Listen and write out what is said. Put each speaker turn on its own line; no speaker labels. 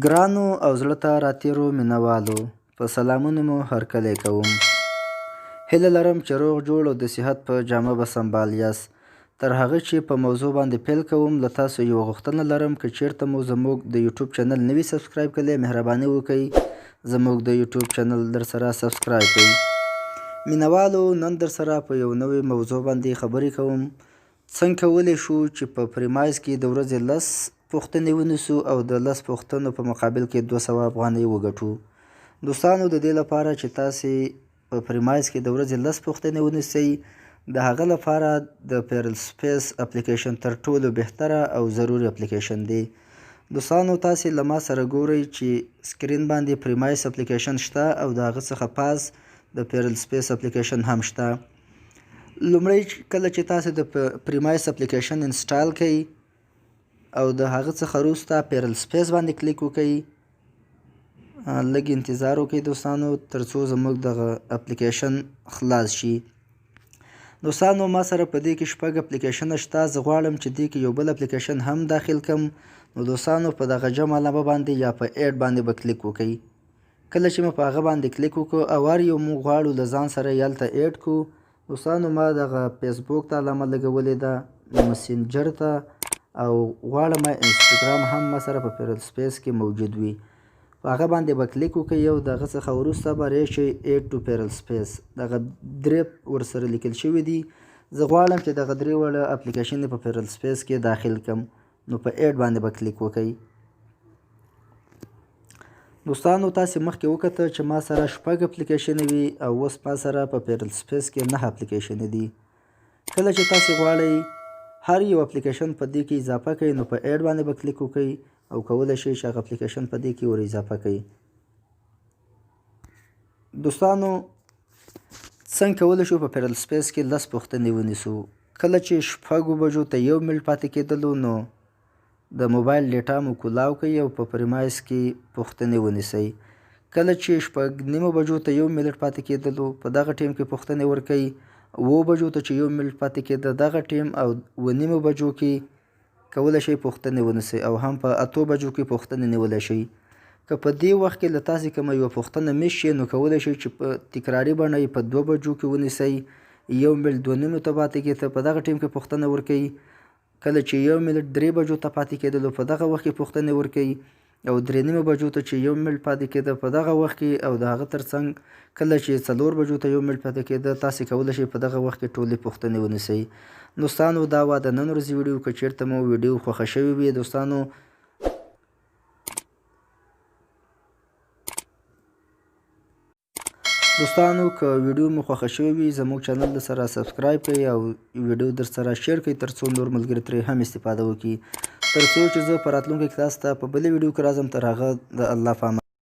ګرانو او زړه ته راتېرو مینهوالو په سلامونو مو هرکلی کوم. هیله لرم چې روغ جوړ او د صحت په جامه به سمبال یاست. تر هغه چې په موضوع باندې پیل کوم له تاسو یوه غوښتنه لرم که چیرته مو زموږ د یوټیوب چینل نوي سبسکرایب کړلی مهرباني وکړئ زموږ د یوټیوب چینل در سره سبسکرایب کړئ. مینهوالو نن در سره په یو نوې موضوع باندې خبرې کوم. څنګه کولی شو چې په پریمایز کې د ورځې 10 پوښتنې ونیسو او د 10 پوښتنو په مقابل کې 200 افغانۍ وګټو. دوستانو د دې لپاره چې تاسې په پریمایز کې د ورځې 10 پوښتنې ونیسئ د هغه لپاره د پیرل سپیس اپلیکیشن تر ټولو بهتره او ضروري اپلیکیشن دی. دوستانو تاسې له ما سره ګورئ چې سکرین باندې پریمایز اپلیکیشن شته او د هغه څخه پاس د پیرل سپیس اپلیکیشن هم شته. لومړی کله چې تاسې د پریمایز اپلیکیشن انسټال کړئ او د هغه څخه وروسته پیرل سپیس باندې کلیک وکړئ. لږ انتظار وکړئ دوستانو تر څو زموږ دغه اپلیکیشن خلاص شي. دوستانو ما سره په دې کې 6 اپلیکیشنه شته. زه غواړم چې دې کې یو بل اپلیکیشن هم داخل کړم. نو دوستانو په دغه جمع علامه باندې یا په ایډ باندې به کلیک وکړئ. کله چې مو په هغه باندې کلیک وکړو او هر یو مو غواړو له ځان سره یلته ایډ کړو. دوستانو ما دغه فیسبوک ته علامه لګولې ده، مسنجر ته او غواړم انسټاګرام هم ما سره په پیرل سپیس کې موجود وي. په هغه باندې به کلیک وکړئ او دغه څخه وروسته به راشئ ایډ ټو پیرل سپیس. دغه 3 ورسره لیکل شوي دي. زه غواړم چې دغه 3 وړه اپلیکیشن په پیرل سپیس کې داخل کړم. نو په ایډ باندې به کلیک وکړئ. دوستانو تاسې مخکې وکتل چې ما سره 6 اپلیکیشنې وي او اوس ما سره په پیرل سپیس کې 9 اپلیکیشنې دي. کله چې تاسې غواړئ هر یو اپلیکیشن په دې کې اضافه کړئ نو په ایډ باندې به کلیک وکړئ او کولی شئ چې هغه اپلیکیشن په دې کې ور اضافه کړئ. دوستانو څنګه کولی شو په پیرل سپیس کې 10 پوښتنې ونیسو. کله چې 6 بجو ته 1 منټ پاتې کېدلو نو د موبایل ډیټا مو کولاو کړئ او په پریمایز کې پوښتنې ونیسئ. کله چې 6:30 بجو ته 1 منټ پاتې کېدلو په دغه ټیم کې پوښتنې ورکړئ. 7 بجو ته چې 1 منټ پاتې کېده دغه ټیم او 9:30 بجو کې کولی شئ پوښتنې ونیسئ او هم په 8 بجو کې پوښتنې نیولی شئ. که په دې وخت کې له تاسې کومه یوه پوښتنه مس شي نو کولی شئ چې په تکراري بڼه یې په 2 بجو کې ونیسئ. 1 منټ 2:30 ته پاتې کېده په دغه ټیم کې پوښتنه ورکړئ. کله چې 1 منټ 3 بجو ته پاتې کېدلو په دغه وخت کې پوښتنې ورکړئ او 3:30 بجو ته چې 1 منټ پاتې کېده په دغه وخت کې او د هغه ترڅنګ کله چې 4 بجو ته 1 منټ پاتې کېده تاسې کولی شئ په دغه وخت کې ټولې پوښتنې ونیسئ. دوستانو دا وه د نن ورځې ویډیو. که چیرته مو ویډیو خوښه شوې وي دوستانو که ویډیو مو خوښه شوې وي زموږ چینل در سره سبسکرایب کړئ او ویډیو در سره شیر کړئ تر څو نور ملګري ترې هم استفاده وکړي. تر څو چې زه په راتلونکي کې تاسو ته په بلې ویډیو کې راځم تر هغه د الله په امان.